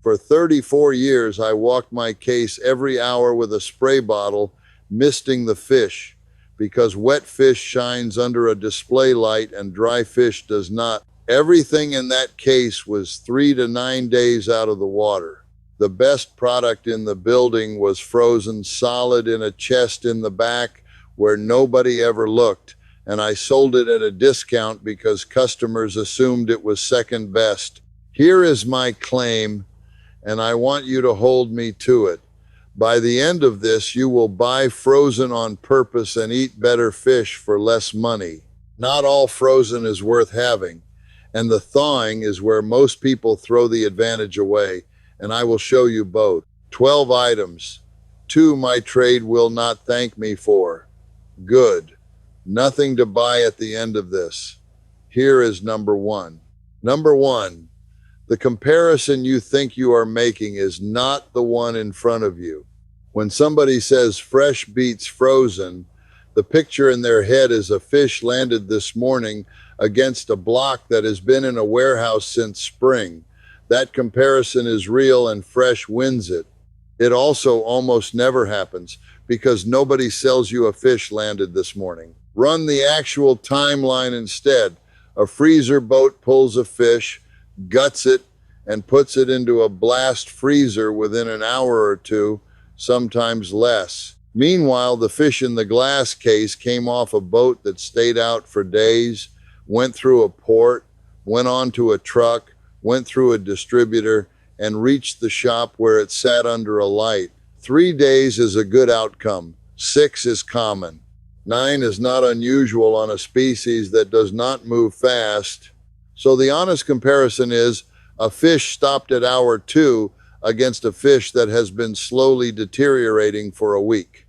For 34 years, I walked my case every hour with a spray bottle, misting the fish, because wet fish shines under a display light and dry fish does not. Everything in that case was 3 to 9 days out of the water. The best product in the building was frozen solid in a chest in the back where nobody ever looked, and I sold it at a discount because customers assumed it was second best. Here is my claim, and I want you to hold me to it. By the end of this, you will buy frozen on purpose and eat better fish for less money. Not all frozen is worth having, and the thawing is where most people throw the advantage away, and I will show you both. 12 items. 2 my trade will not thank me for. Good. Nothing to buy at the end of this. Here is number 1. Number 1. The comparison you think you are making is not the one in front of you. When somebody says fresh beats frozen, the picture in their head is a fish landed this morning against a block that has been in a warehouse since spring. That comparison is real and fresh wins it. It also almost never happens because nobody sells you a fish landed this morning. Run the actual timeline instead. A freezer boat pulls a fish, guts it, and puts it into a blast freezer within an hour or two, sometimes less. Meanwhile, the fish in the glass case came off a boat that stayed out for days, went through a port, went onto a truck, went through a distributor, and reached the shop where it sat under a light. 3 days is a good outcome. 6 is common. 9 is not unusual on a species that does not move fast. So the honest comparison is a fish stopped at hour 2 against a fish that has been slowly deteriorating for a week.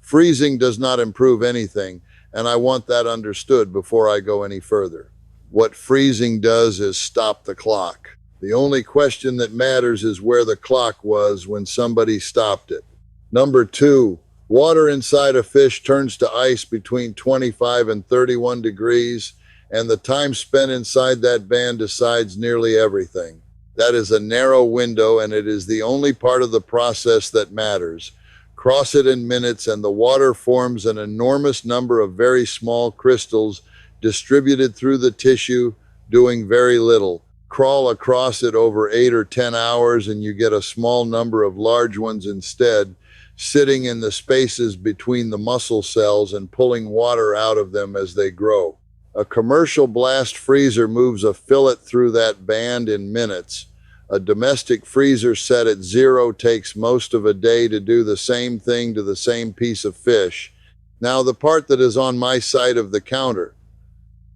Freezing does not improve anything, and I want that understood before I go any further. What freezing does is stop the clock. The only question that matters is where the clock was when somebody stopped it. Number 2, water inside a fish turns to ice between 25 and 31 degrees, and the time spent inside that band decides nearly everything. That is a narrow window, and it is the only part of the process that matters. Cross it in minutes, and the water forms an enormous number of very small crystals distributed through the tissue, doing very little. Crawl across it over 8 or 10 hours, and you get a small number of large ones instead, sitting in the spaces between the muscle cells and pulling water out of them as they grow. A commercial blast freezer moves a fillet through that band in minutes. A domestic freezer set at 0 takes most of a day to do the same thing to the same piece of fish. Now the part that is on my side of the counter.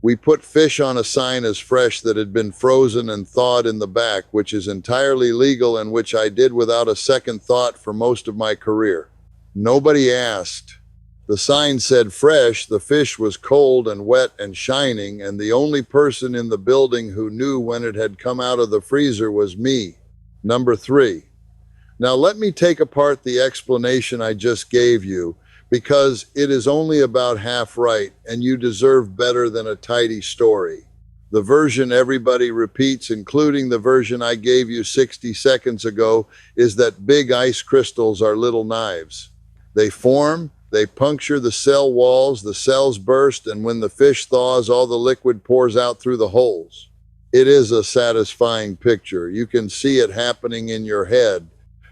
We put fish on a sign as fresh that had been frozen and thawed in the back, which is entirely legal and which I did without a second thought for most of my career. Nobody asked. The sign said fresh, the fish was cold and wet and shining, and the only person in the building who knew when it had come out of the freezer was me. Number 3. Now let me take apart the explanation I just gave you, because it is only about half right, and you deserve better than a tidy story. The version everybody repeats, including the version I gave you 60 seconds ago, is that big ice crystals are little knives. They form, they puncture the cell walls, the cells burst, and when the fish thaws, all the liquid pours out through the holes. It is a satisfying picture. You can see it happening in your head.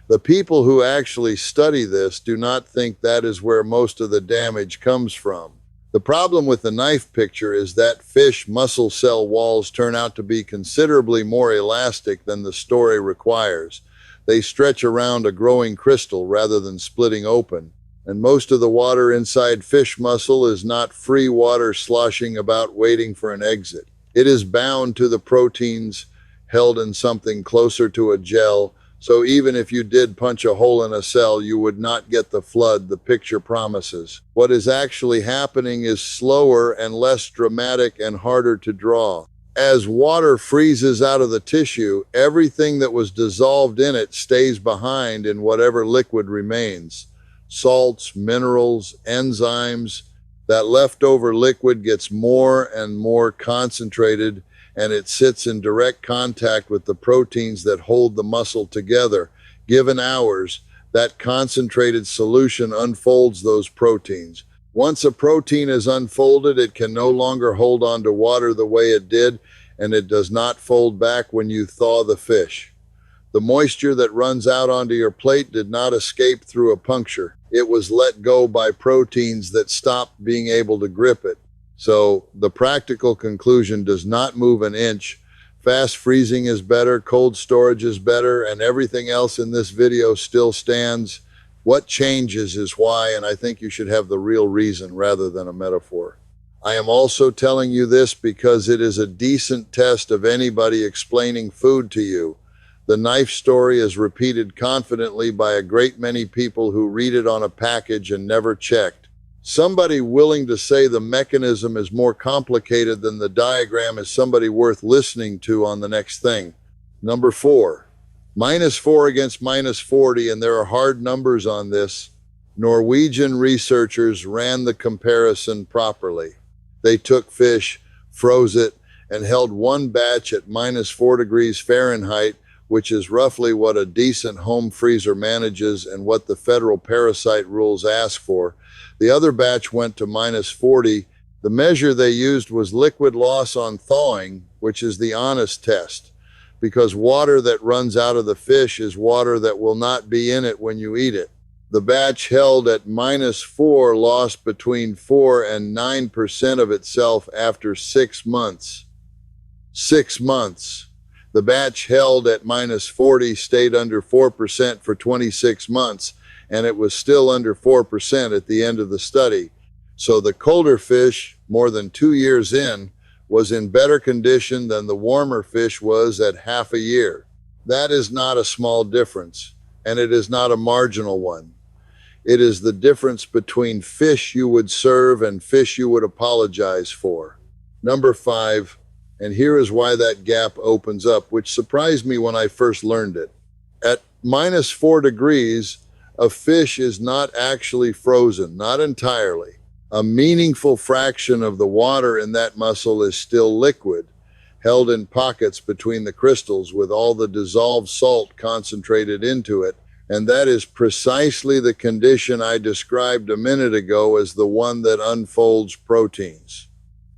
The people who actually study this do not think that is where most of the damage comes from. The problem with the knife picture is that fish muscle cell walls turn out to be considerably more elastic than the story requires. They stretch around a growing crystal rather than splitting open. And most of the water inside fish muscle is not free water sloshing about waiting for an exit. It is bound to the proteins held in something closer to a gel, so even if you did punch a hole in a cell, you would not get the flood the picture promises. What is actually happening is slower and less dramatic and harder to draw. As water freezes out of the tissue, everything that was dissolved in it stays behind in whatever liquid remains. Salts, minerals, enzymes. That leftover liquid gets more and more concentrated and it sits in direct contact with the proteins that hold the muscle together. Given hours, that concentrated solution unfolds those proteins. Once a protein is unfolded, it can no longer hold on to water the way it did, and it does not fold back when you thaw the fish. The moisture that runs out onto your plate did not escape through a puncture. It was let go by proteins that stopped being able to grip it. So the practical conclusion does not move an inch. Fast freezing is better, cold storage is better, and everything else in this video still stands. What changes is why, and I think you should have the real reason rather than a metaphor. I am also telling you this because it is a decent test of anybody explaining food to you. The knife story is repeated confidently by a great many people who read it on a package and never checked. Somebody willing to say the mechanism is more complicated than the diagram is somebody worth listening to on the next thing. Number 4. -4 against -40, and there are hard numbers on this. Norwegian researchers ran the comparison properly. They took fish, froze it, and held one batch at -4 degrees Fahrenheit, which is roughly what a decent home freezer manages and what the federal parasite rules ask for. The other batch went to -40. The measure they used was liquid loss on thawing, which is the honest test, because water that runs out of the fish is water that will not be in it when you eat it. The batch held at -4 lost between 4 and 9% of itself after 6 months. 6 months. The batch held at -40 stayed under 4% for 26 months, and it was still under 4% at the end of the study. So the colder fish, more than 2 years in, was in better condition than the warmer fish was at half a year. That is not a small difference, and it is not a marginal one. It is the difference between fish you would serve and fish you would apologize for. Number 5, and here is why that gap opens up, which surprised me when I first learned it. At -4 degrees, a fish is not actually frozen, not entirely. A meaningful fraction of the water in that muscle is still liquid, held in pockets between the crystals with all the dissolved salt concentrated into it, and that is precisely the condition I described a minute ago as the one that unfolds proteins.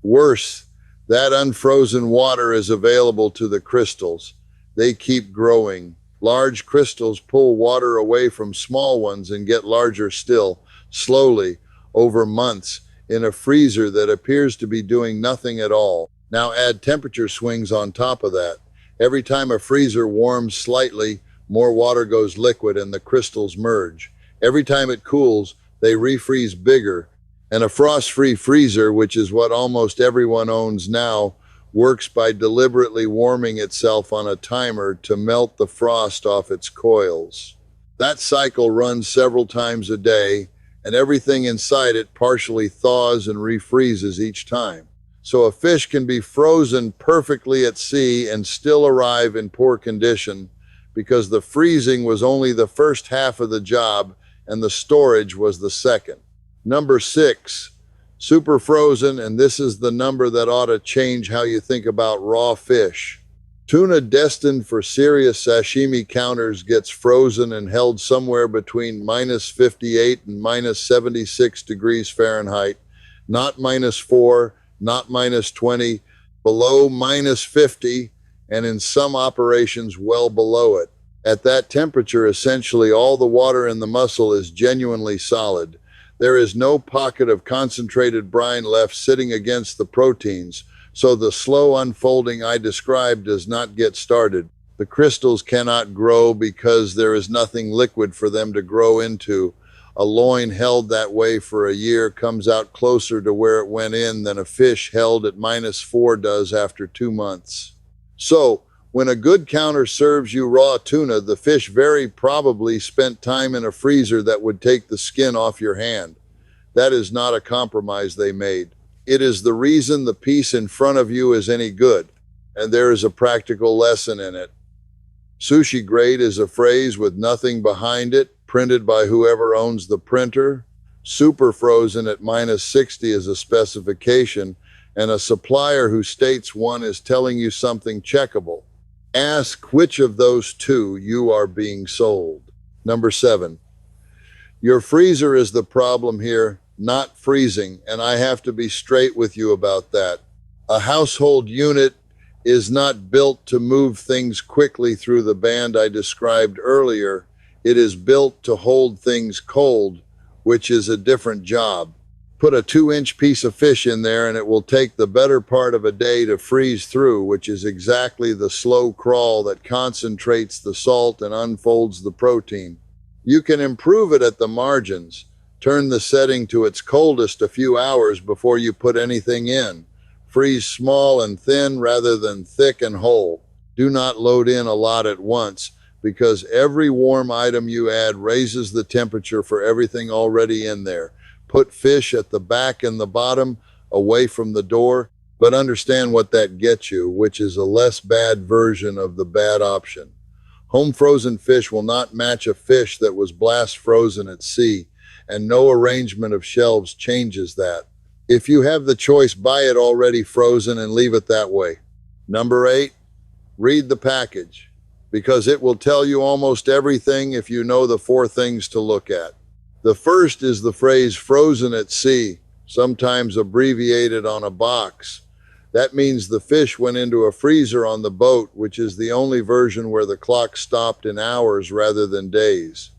Worse, that unfrozen water is available to the crystals. They keep growing. Large crystals pull water away from small ones and get larger still, slowly, over months, in a freezer that appears to be doing nothing at all. Now add temperature swings on top of that. Every time a freezer warms slightly, more water goes liquid and the crystals merge. Every time it cools, they refreeze bigger. And a frost-free freezer, which is what almost everyone owns now, works by deliberately warming itself on a timer to melt the frost off its coils. That cycle runs several times a day, and everything inside it partially thaws and refreezes each time. So a fish can be frozen perfectly at sea and still arrive in poor condition because the freezing was only the first half of the job and the storage was the second. Number 6, super frozen, and this is the number that ought to change how you think about raw fish. Tuna destined for serious sashimi counters gets frozen and held somewhere between -58 and -76 degrees Fahrenheit, not -4, not -20, below -50, and in some operations well below it. At that temperature, essentially all the water in the muscle is genuinely solid. There is no pocket of concentrated brine left sitting against the proteins, so the slow unfolding I described does not get started. The crystals cannot grow because there is nothing liquid for them to grow into. A loin held that way for a year comes out closer to where it went in than a fish held at -4 does after 2 months. So, when a good counter serves you raw tuna, the fish very probably spent time in a freezer that would take the skin off your hand. That is not a compromise they made. It is the reason the piece in front of you is any good, and there is a practical lesson in it. Sushi grade is a phrase with nothing behind it, printed by whoever owns the printer. Super frozen at -60 is a specification, and a supplier who states one is telling you something checkable. Ask which of those two you are being sold. Number 7. Your freezer is the problem here, not freezing, and I have to be straight with you about that. A household unit is not built to move things quickly through the band I described earlier. It is built to hold things cold, which is a different job. Put a 2-inch piece of fish in there and it will take the better part of a day to freeze through, which is exactly the slow crawl that concentrates the salt and unfolds the protein. You can improve it at the margins. Turn the setting to its coldest a few hours before you put anything in. Freeze small and thin rather than thick and whole. Do not load in a lot at once, because every warm item you add raises the temperature for everything already in there. Put fish at the back and the bottom, away from the door, but understand what that gets you, which is a less bad version of the bad option. Home frozen fish will not match a fish that was blast frozen at sea, and no arrangement of shelves changes that. If you have the choice, buy it already frozen and leave it that way. Number 8, read the package, because it will tell you almost everything if you know the 4 things to look at. The first is the phrase frozen at sea, sometimes abbreviated on a box. That means the fish went into a freezer on the boat, which is the only version where the clock stopped in hours rather than days.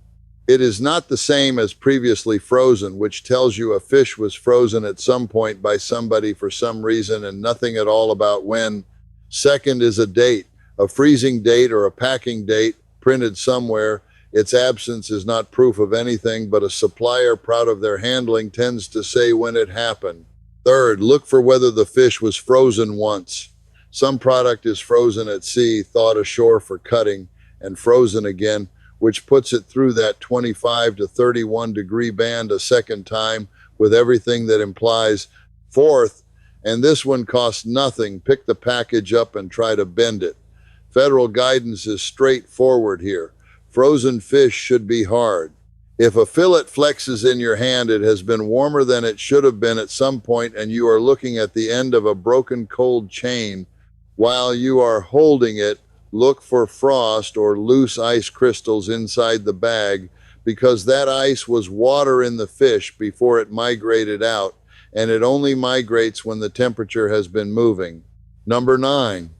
It is not the same as previously frozen, which tells you a fish was frozen at some point by somebody for some reason and nothing at all about when. Second is a date, a freezing date or a packing date printed somewhere. Its absence is not proof of anything, but a supplier proud of their handling tends to say when it happened. Third, look for whether the fish was frozen once. Some product is frozen at sea, thawed ashore for cutting, and frozen again, which puts it through that 25 to 31 degree band a second time with everything that implies. Fourth, and this one costs nothing, pick the package up and try to bend it. Federal guidance is straightforward here. Frozen fish should be hard. If a fillet flexes in your hand, it has been warmer than it should have been at some point, and you are looking at the end of a broken cold chain. While you are holding it, look for frost or loose ice crystals inside the bag, because that ice was water in the fish before it migrated out, and it only migrates when the temperature has been moving. Number 9,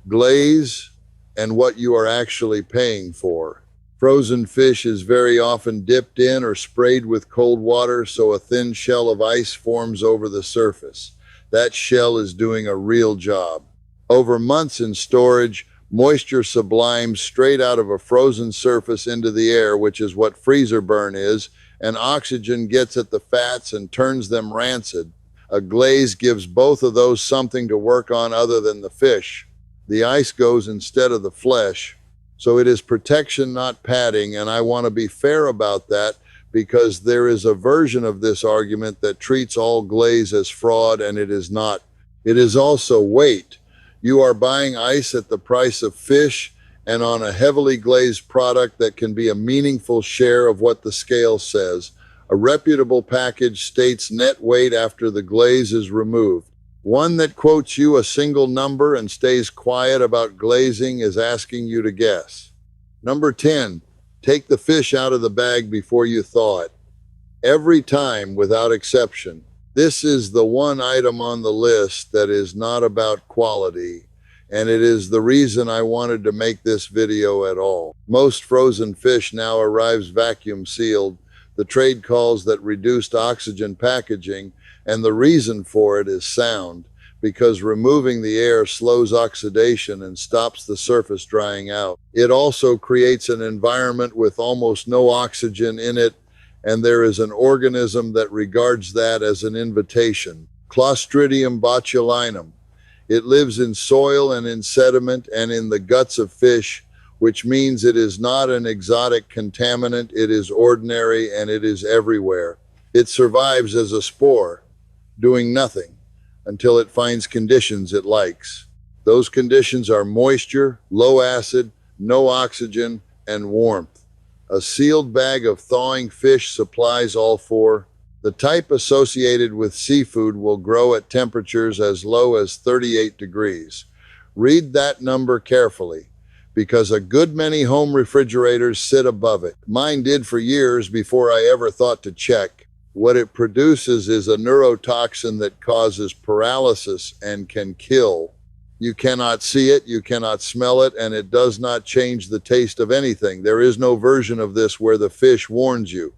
glaze and what you are actually paying for. Frozen fish is very often dipped in or sprayed with cold water, so a thin shell of ice forms over the surface. That shell is doing a real job. Over months in storage, moisture sublimes straight out of a frozen surface into the air, which is what freezer burn is, and oxygen gets at the fats and turns them rancid. A glaze gives both of those something to work on other than the fish. The ice goes instead of the flesh. So it is protection, not padding, and I want to be fair about that, because there is a version of this argument that treats all glaze as fraud, and it is not. It is also weight. You are buying ice at the price of fish and on a heavily glazed product that can be a meaningful share of what the scale says. A reputable package states net weight after the glaze is removed. One that quotes you a single number and stays quiet about glazing is asking you to guess. Number 10, take the fish out of the bag before you thaw it. Every time, without exception. This is the one item on the list that is not about quality, and it is the reason I wanted to make this video at all. Most frozen fish now arrives vacuum sealed. The trade calls that reduced oxygen packaging, and the reason for it is sound, because removing the air slows oxidation and stops the surface drying out. It also creates an environment with almost no oxygen in it, and there is an organism that regards that as an invitation. Clostridium botulinum. It lives in soil and in sediment and in the guts of fish, which means it is not an exotic contaminant, it is ordinary and it is everywhere. It survives as a spore, doing nothing until it finds conditions it likes. Those conditions are moisture, low acid, no oxygen, and warmth. A sealed bag of thawing fish supplies all 4. The type associated with seafood will grow at temperatures as low as 38 degrees. Read that number carefully, because a good many home refrigerators sit above it. Mine did for years before I ever thought to check. What it produces is a neurotoxin that causes paralysis and can kill. You cannot see it, you cannot smell it, and it does not change the taste of anything. There is no version of this where the fish warns you.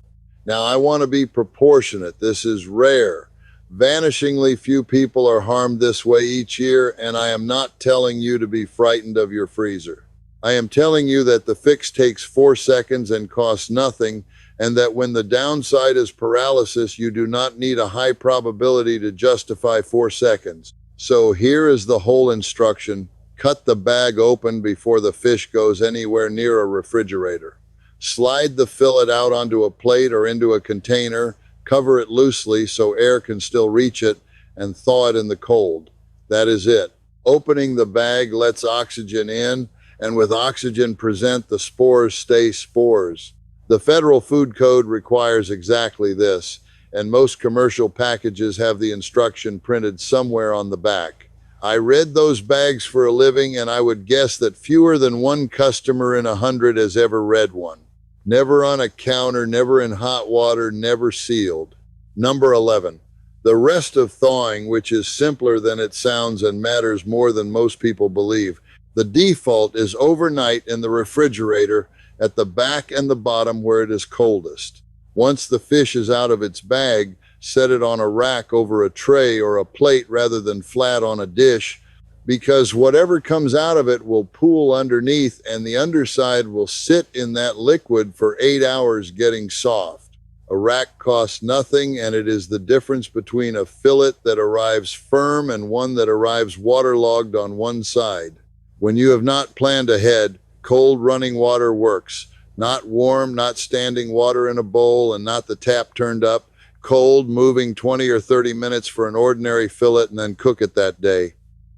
Now, I want to be proportionate. This is rare. Vanishingly few people are harmed this way each year, and I am not telling you to be frightened of your freezer. I am telling you that the fix takes 4 seconds and costs nothing, and that when the downside is paralysis, you do not need a high probability to justify 4 seconds. So here is the whole instruction. Cut the bag open before the fish goes anywhere near a refrigerator. Slide the fillet out onto a plate or into a container, cover it loosely so air can still reach it, and thaw it in the cold. That is it. Opening the bag lets oxygen in, and with oxygen present, the spores stay spores. The Federal Food Code requires exactly this, and most commercial packages have the instruction printed somewhere on the back. I read those bags for a living, and I would guess that fewer than one customer in 100 has ever read one. Never on a counter, never in hot water, never sealed. Number 11. The rest of thawing, which is simpler than it sounds and matters more than most people believe. The default is overnight in the refrigerator at the back and the bottom where it is coldest. Once the fish is out of its bag, set it on a rack over a tray or a plate rather than flat on a dish, because whatever comes out of it will pool underneath and the underside will sit in that liquid for 8 hours getting soft. A rack costs nothing, and it is the difference between a fillet that arrives firm and one that arrives waterlogged on one side. When you have not planned ahead, cold running water works. Not warm, not standing water in a bowl, and not the tap turned up. Cold, moving 20 or 30 minutes for an ordinary fillet and then cook it that day.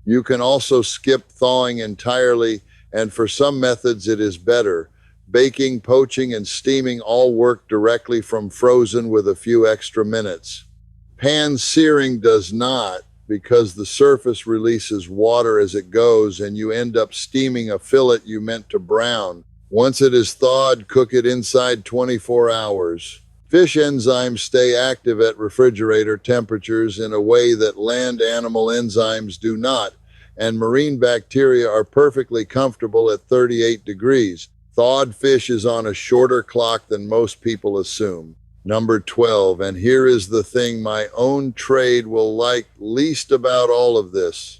You can also skip thawing entirely, and for some methods it is better. Baking, poaching, and steaming all work directly from frozen with a few extra minutes. Pan searing does not, because the surface releases water as it goes and you end up steaming a fillet you meant to brown. Once it is thawed, cook it inside 24 hours. Fish enzymes stay active at refrigerator temperatures in a way that land animal enzymes do not, and marine bacteria are perfectly comfortable at 38 degrees. Thawed fish is on a shorter clock than most people assume. Number 12, and here is the thing my own trade will like least about all of this.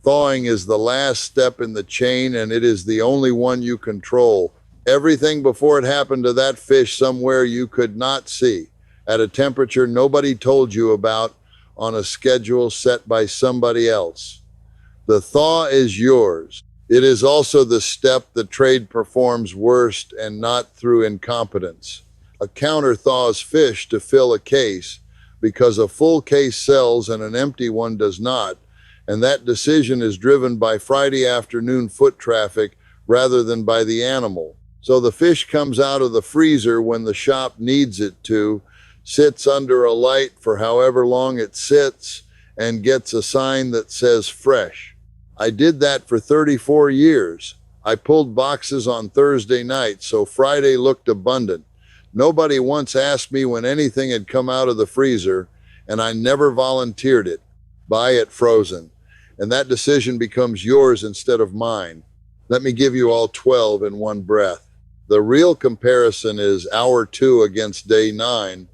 Thawing is the last step in the chain, and it is the only one you control. Everything before it happened to that fish somewhere you could not see, at a temperature nobody told you about, on a schedule set by somebody else. The thaw is yours. It is also the step the trade performs worst, and not through incompetence. A counter thaws fish to fill a case, because a full case sells and an empty one does not, and that decision is driven by Friday afternoon foot traffic rather than by the animal. So the fish comes out of the freezer when the shop needs it to, sits under a light for however long it sits, and gets a sign that says fresh. I did that for 34 years. I pulled boxes on Thursday night, so Friday looked abundant. Nobody once asked me when anything had come out of the freezer, and I never volunteered it. Buy it frozen. And that decision becomes yours instead of mine. Let me give you all 12 in one breath. The real comparison is hour 2 against day 9.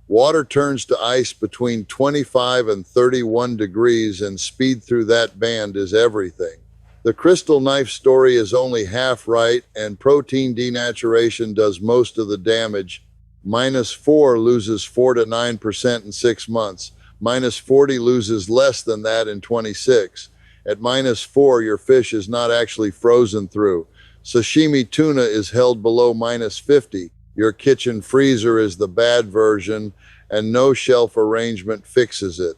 Water turns to ice between 25 and 31 degrees, and speed through that band is everything. The crystal knife story is only half right, and protein denaturation does most of the damage. -4 loses 4 to 9% in 6 months. -40 loses less than that in 26. At -4, your fish is not actually frozen through. Sashimi tuna is held below -50. Your kitchen freezer is the bad version, and no shelf arrangement fixes it.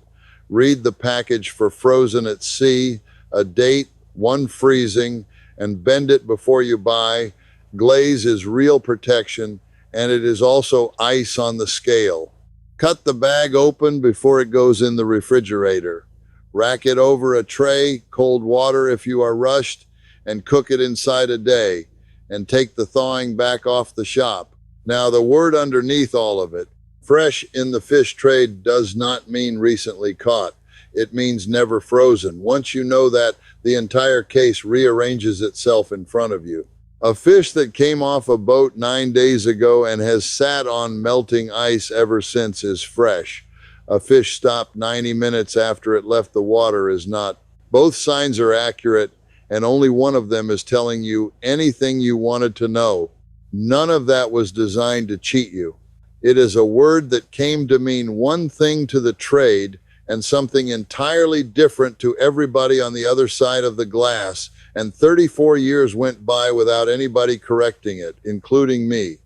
Read the package for frozen at sea, a date, 1 freezing, and bend it before you buy. Glaze is real protection, and it is also ice on the scale. Cut the bag open before it goes in the refrigerator. Rack it over a tray, cold water if you are rushed, and cook it inside a day, and take the thawing back off the shop. Now, the word underneath all of it, fresh in the fish trade does not mean recently caught. It means never frozen. Once you know that, the entire case rearranges itself in front of you. A fish that came off a boat 9 days ago and has sat on melting ice ever since is fresh. A fish stopped 90 minutes after it left the water is not. Both signs are accurate, and only one of them is telling you anything you wanted to know. None of that was designed to cheat you. It is a word that came to mean one thing to the trade and something entirely different to everybody on the other side of the glass, and 34 years went by without anybody correcting it, including me.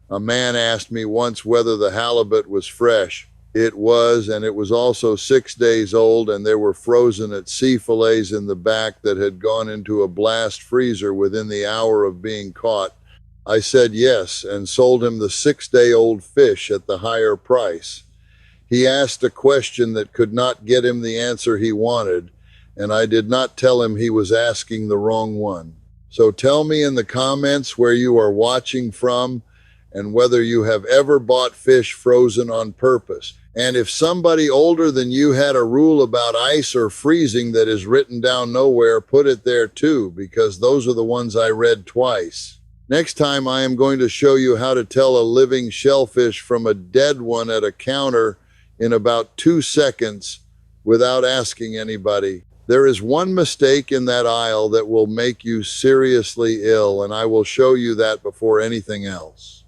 A man asked me once whether the halibut was fresh. It was, and it was also 6 days old, and there were frozen at sea fillets in the back that had gone into a blast freezer within the hour of being caught. I said yes, and sold him the 6-day-old fish at the higher price. He asked a question that could not get him the answer he wanted, and I did not tell him he was asking the wrong one. So tell me in the comments where you are watching from and whether you have ever bought fish frozen on purpose. And if somebody older than you had a rule about ice or freezing that is written down nowhere, put it there too, because those are the ones I read twice. Next time I am going to show you how to tell a living shellfish from a dead one at a counter in about 2 seconds without asking anybody. There is one mistake in that aisle that will make you seriously ill, and I will show you that before anything else.